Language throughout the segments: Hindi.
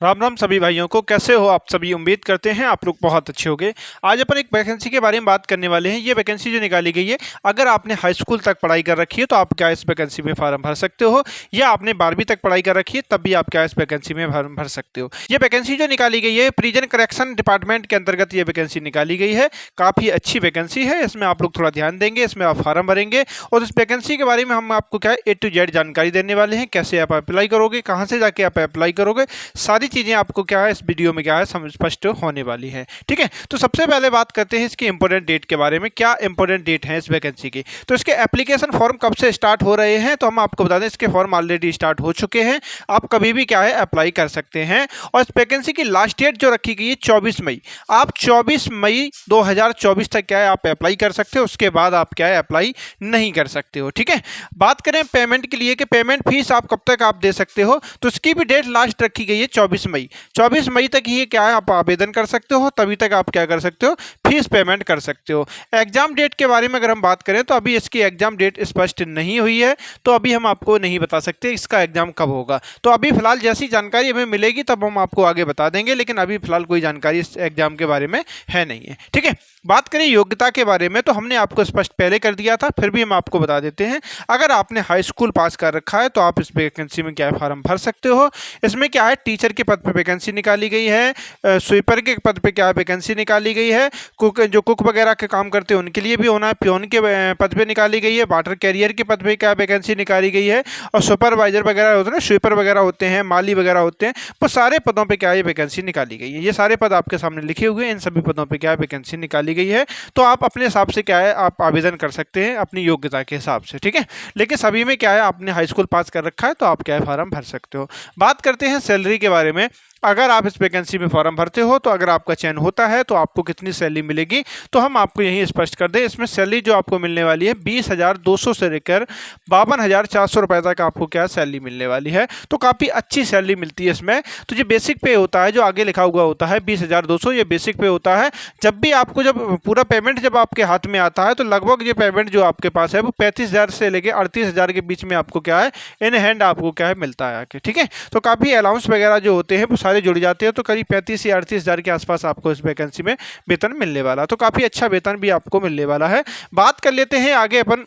राम राम सभी भाइयों को। कैसे हो आप सभी? उम्मीद करते हैं आप लोग बहुत अच्छे होंगे। आज अपन एक वैकेंसी के बारे में बात करने वाले हैं। ये वैकेंसी जो निकाली गई है, अगर आपने हाई स्कूल तक पढ़ाई कर रखी है तो आप क्या इस वैकेंसी में फॉर्म भर सकते हो, या आपने 12वीं तक पढ़ाई कर रखी है तब भी आप क्या इस वैकेंसी में फॉर्म भर सकते हो। ये वैकेंसी जो निकाली गई है प्रिजन करेक्शन डिपार्टमेंट के अंतर्गत ये वैकेंसी निकाली गई है। काफ़ी अच्छी वैकेंसी है, इसमें आप लोग थोड़ा ध्यान देंगे, इसमें आप फॉर्म भरेंगे और इस वैकेंसी के बारे में हम आपको क्या है A to Z जानकारी देने वाले हैं। कैसे आप अप्लाई करोगे, कहाँ से जाके आप अप्लाई करोगे, सारी चीज़ें आपको क्या है इस वीडियो में क्या है स्पष्ट होने वाली है। ठीक है, तो सबसे पहले बात करते हैं इसकी इंपॉर्टेंट डेट के बारे में। क्या इंपॉर्टेंट डेट है इस वैकेंसी की? तो इसके एप्लीकेशन फॉर्म कब से स्टार्ट हो रहे हैं, तो हम आपको बता दें इसके फॉर्म ऑलरेडी स्टार्ट हो चुके हैं। आप कभी भी क्या है अप्लाई कर सकते हैं। और इस वैकेंसी की लास्ट डेट जो रखी गई है 24 मई। आप 24 मई 2024 तक क्या है आप अप्लाई कर सकते हो, उसके बाद आप क्या है अप्लाई नहीं कर सकते हो। ठीक है, बात करें पेमेंट के लिए कि पेमेंट फीस आप कब तक आप दे सकते हो, तो इसकी भी डेट लास्ट रखी गई है 24 मई। 24 मई तक ही क्या है आप आवेदन कर सकते हो, तभी तक आप क्या कर सकते हो, फीस पेमेंट कर सकते हो। एग्जाम डेट के बारे में अगर हम बात करें तो अभी इसकी एग्जाम डेट स्पष्ट नहीं हुई है, तो अभी हम आपको नहीं बता सकते इसका एग्जाम कब होगा। तो अभी फिलहाल जैसी जानकारी हमें मिलेगी तब हम आपको आगे बता देंगे, लेकिन अभी फिलहाल कोई जानकारी इस एग्जाम के बारे में है नहीं है। ठीक है, बात करें योग्यता के बारे में तो हमने आपको स्पष्ट पहले कर दिया था, फिर भी हम आपको बता देते हैं। अगर आपने हाई स्कूल पास कर रखा है तो आप इस वैकेंसी में क्या है फॉर्म भर सकते हो। इसमें क्या है टीचर के पद पर वैकेंसी निकाली गई है, स्वीपर के पद पे क्या है वैकेंसी निकाली गई है, कुक वगैरह के काम करते हैं उनके लिए भी होना है, प्योन के पद पे निकाली गई है, वाटर कैरियर के पद पे क्या वैकेंसी निकाली गई है, और सुपरवाइजर वगैरह होते हैं, स्वीपर वगैरह होते हैं, माली वगैरह होते हैं, वो सारे पदों पे क्या है वैकेंसी निकाली गई है। ये सारे पद आपके सामने लिखे हुए हैं, इन सभी पदों पे क्या है वैकेंसी निकाली गई है। तो आप अपने हिसाब से क्या है आप आवेदन कर सकते हैं अपनी योग्यता के हिसाब से। ठीक है, लेकिन सभी में क्या है आपने हाई स्कूल पास कर रखा है तो आप क्या है फॉर्म भर सकते हो। बात करते हैं सैलरी के बारे में। अगर आप इस वैकेंसी में फॉर्म भरते हो तो अगर आपका चयन होता है तो आपको कितनी सैलरी मिलेगी, तो हम आपको यही स्पष्ट कर दें। इसमें सैलरी जो आपको मिलने वाली है 20,200 से लेकर 52,400 रुपये तक आपको क्या सैलरी मिलने वाली है। तो काफ़ी अच्छी सैलरी मिलती है इसमें। तो जो बेसिक पे होता है, जो आगे लिखा हुआ होता है 20,200, ये बेसिक पे होता है। जब भी आपको जब पूरा पेमेंट जब आपके हाथ में आता है तो लगभग ये पेमेंट जो आपके पास है वो 35,000 से लेकर 38,000 के बीच में आपको क्या है इन हैंड आपको क्या है मिलता है आके। ठीक है, तो काफ़ी अलाउंस वगैरह जो होते हैं वो सारे जुड़ जाते हैं, तो करीब 35 या 38,000 के आसपास आपको इस वैकेंसी में वेतन मिलने वाला। तो काफ़ी अच्छा वेतन भी आपको मिलने वाला है। बात कर लेते हैं आगे अपन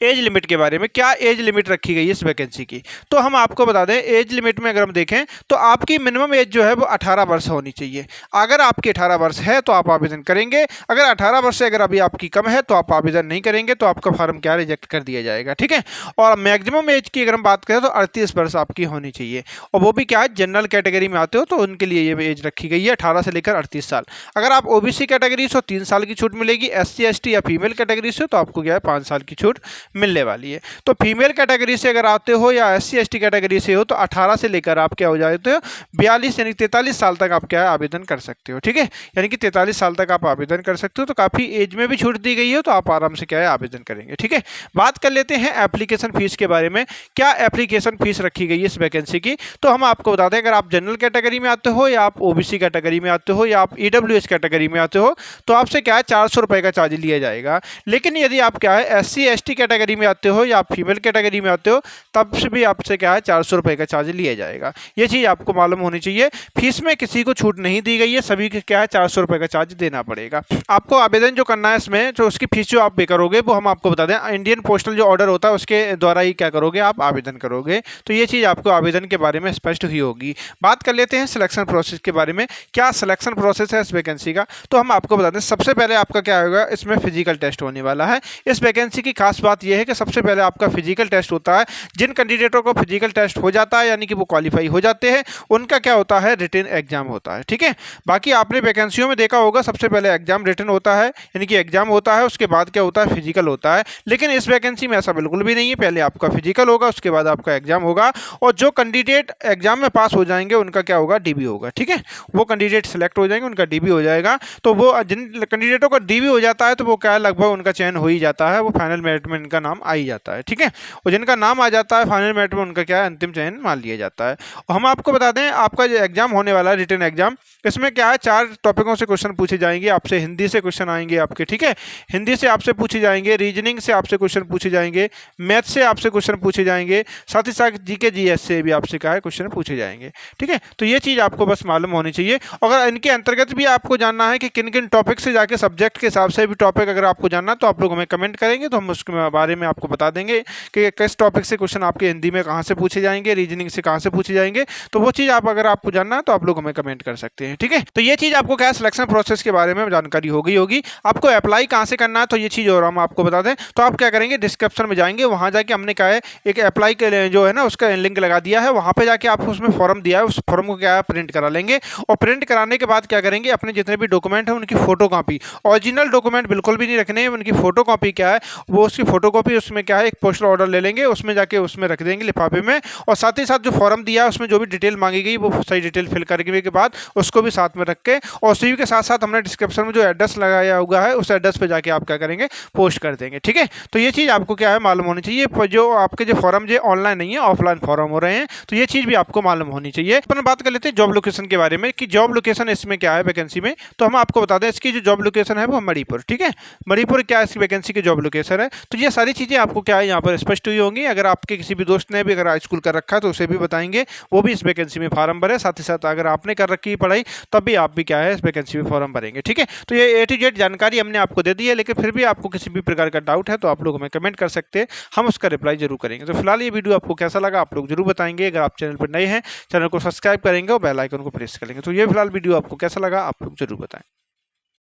एज लिमिट के बारे में। क्या एज लिमिट रखी गई है इस वैकेंसी की, तो हम आपको बता दें एज लिमिट में अगर हम देखें तो आपकी मिनिमम एज जो है वो 18 वर्ष होनी चाहिए। अगर आपकी 18 वर्ष है तो आप आवेदन करेंगे, अगर 18 वर्ष से अगर अभी आपकी कम है तो आप आवेदन नहीं करेंगे, तो आपका फॉर्म क्या रिजेक्ट कर दिया जाएगा। ठीक है, और मैक्सिमम एज की अगर हम बात करें तो 38 वर्ष आपकी होनी चाहिए, और वो भी क्या है जनरल कैटेगरी में आते हो तो उनके लिए ये एज रखी गई है 18 से लेकर 38 साल। अगर आप ओबीसी कैटेगरी से 3 साल की छूट मिलेगी, SC ST या फीमेल कैटेगरी से तो आपको क्या है 5 साल की छूट मिलने वाली है। तो फीमेल कैटेगरी से अगर आते हो या SC ST कैटेगरी से हो तो 18 से लेकर आप क्या हो जाते हो 42 यानी 43 साल तक आप क्या है आवेदन कर सकते हो। ठीक है, यानी कि 43 साल तक आप आवेदन कर सकते हो, तो काफ़ी एज में भी छूट दी गई है, तो आप आराम से क्या है आवेदन करेंगे। ठीक है, बात कर लेते हैं एप्लीकेशन फीस के बारे में। क्या एप्लीकेशन फीस रखी गई है इस वैकेंसी की, तो हम आपको बता दें अगर आप जनरल कैटेगरी में आते हो या आप OBC कैटेगरी में आते हो या आप EWS कैटेगरी में आते हो तो आपसे क्या है 400 रुपये का चार्ज लिया जाएगा। लेकिन यदि आप क्या है SC ST कैटेगरी में आते हो या आप फीमेल कैटेगरी में आते हो तब से भी आपसे क्या है 400 रुपये का चार्ज लिया जाएगा। ये चीज़ आपको मालूम होनी चाहिए। फीस में किसी को छूट नहीं दी गई है, सभी के क्या है 400 रुपये का चार्ज देना पड़ेगा। आपको आवेदन जो करना है इसमें जो उसकी फीस जो आप पे करोगे वो हम आपको बता दें इंडियन पोस्टल जो ऑर्डर होता है उसके द्वारा ही क्या करोगे आप आवेदन करोगे। तो ये चीज़ आपको आवेदन के बारे में स्पष्ट हुई होगी। बात कर लेते हैं सिलेक्शन प्रोसेस के बारे में। क्या सिलेक्शन प्रोसेस है इस वैकेंसी का, तो हम आपको बता दें सबसे पहले आपका क्या होगा इसमें फिजिकल टेस्ट होने वाला है। इस वैकेंसी की खास बात यह है कि सबसे पहले आपका फिजिकल टेस्ट होता है। जिन कैंडिडेटों को फिजिकल टेस्ट हो जाता है यानी कि वो क्वालिफाई हो जाते हैं उनका क्या होता है रिटन एग्जाम होता है। ठीक है, बाकी आपने वैकेंसियों में देखा होगा सबसे पहले एग्जाम रिटन होता है यानी कि एग्जाम होता है, उसके बाद क्या होता है फिजिकल होता है। लेकिन इस वैकेंसी में ऐसा बिल्कुल भी नहीं है, पहले आपका फिजिकल होगा उसके बाद आपका एग्जाम होगा, और जो कैंडिडेट एग्जाम में पास हो जाएंगे उनका क्या होगा DB होगा। ठीक है, वो कैंडिडेट सेलेक्ट हो जाएंगे उनका DB हो जाएगा। तो वो जिन कैंडिडेटों का DB हो जाता है तो वो क्या है लगभग उनका चयन हो ही जाता है, वो फाइनल मेरिट में में इनका नाम आ ही जाता है, ठीक है। और जिनका नाम आ जाता है फाइनल मेरिट में उनका क्या है, अंतिम चयन मान लिया जाता है। और हम आपको बता दें आपका जो एग्जाम होने वाला है रिटन एग्जाम, इसमें क्या है 4 टॉपिकों से क्वेश्चन पूछे जाएंगे आपसे। हिंदी से क्वेश्चन आएंगे आपके, ठीक है, हिंदी से आपसे पूछे जाएंगे, रीजनिंग से आपसे क्वेश्चन पूछे जाएंगे, मैथ से आपसे क्वेश्चन पूछे जाएंगे, साथ ही साथ जीके जीएस से भी आपसे क्या है क्वेश्चन पूछे जाएंगे, ठीक है। तो ये चीज़ आपको बस मालूम होनी चाहिए। अगर इनके अंतर्गत भी आपको जानना है कि किन किन टॉपिक से जाके सब्जेक्ट के हिसाब से भी टॉपिक अगर आपको जानना तो आप लोग हमें कमेंट करेंगे, तो हम उसके बारे में आपको बता देंगे कि किस टॉपिक से क्वेश्चन आपके हिंदी में कहाँ से पूछे जाएंगे, रीजनिंग से कहाँ से पूछे जाएंगे। तो वो चीज़ आप अगर आपको जानना है तो आप लोग हमें कमेंट कर सकते हैं, ठीक है। तो ये चीज़ आपको क्या सिलेक्शन प्रोसेस के बारे में जानकारी हो गई होगी। आपको अप्लाई कहाँ से करना है तो ये चीज़ और हम आपको बता दें। तो आप क्या करेंगे, डिस्क्रिप्शन में जाएंगे, वहाँ जाके हमने क्या है एक अप्लाई के लिए जो है ना उसका लिंक लगा दिया है, वहाँ पे जाके आप उसमें फॉर्म दिया है, उस फॉर्म को क्या है प्रिंट करा लेंगे। और प्रिंट कराने के बाद क्या करेंगे, अपने जितने भी डॉक्यूमेंट हैं उनकी फोटो कॉपी, ओरिजिनल डॉक्यूमेंट बिल्कुल भी नहीं रखने हैं, उनकी फोटो कॉपी क्या है वो उसकी फोटो कॉपी उसमें क्या है एक पोस्टल ऑर्डर ले लेंगे, उसमें जाके उसमें रख देंगे लिफाफे में। और साथ ही साथ जो फॉर्म दिया है उसमें जो भी डिटेल मांगी गई वो सही डिटेल फिल करने के बाद उसको भी साथ में रख के, और उसी के साथ साथ हमने डिस्क्रिप्शन में जो एड्रेस लगाया हुआ है उस एड्रेस पे जाके आप क्या करेंगे पोस्ट कर देंगे, ठीक है। तो ये चीज़ आपको क्या है मालूम होनी चाहिए। जो आपके जो फॉर्म जो ऑनलाइन नहीं है ऑफलाइन फॉर्म हो रहे हैं, तो ये चीज़ भी आपको मालूम होनी चाहिए। अपन बात कर लेते हैं जॉब लोकेशन के बारे में कि जॉब लोकेशन इसमें क्या है वैकेंसी में। तो हम आपको बता दें इसकी जो जॉब लोकेशन है वो मणिपुर, ठीक है, मणिपुर क्या इसकी वैकेंसी की जॉब लोकेशन है। तो ये सारी चीज़ें आपको क्या है यहाँ पर स्पष्ट हुई होंगी। अगर आपके किसी भी दोस्त ने भी अगर हाई स्कूल कर रखा है तो उसे भी बताएंगे, वो भी इस वैकेंसी में फॉर्म भरे। साथ ही साथ अगर आपने कर रखी है पढ़ाई तब भी आप भी क्या है इस वैकेंसी में फॉर्म भरेंगे, ठीक है। तो ये A to Z जानकारी हमने आपको दे दी है, लेकिन फिर भी आपको किसी भी प्रकार का डाउट है तो आप लोग हमें कमेंट कर सकते हैं, हम उसका रिप्लाई जरूर करेंगे। तो फिलहाल ये वीडियो आपको कैसा लगा आप लोग जरूर बताएंगे। अगर आप चैनल पर नए हैं चैनल को सब्सक्राइब करेंगे और बेल आइकन को प्रेस करेंगे। तो ये फिलहाल वीडियो आपको कैसा लगा आप लोग जरूर बताएं।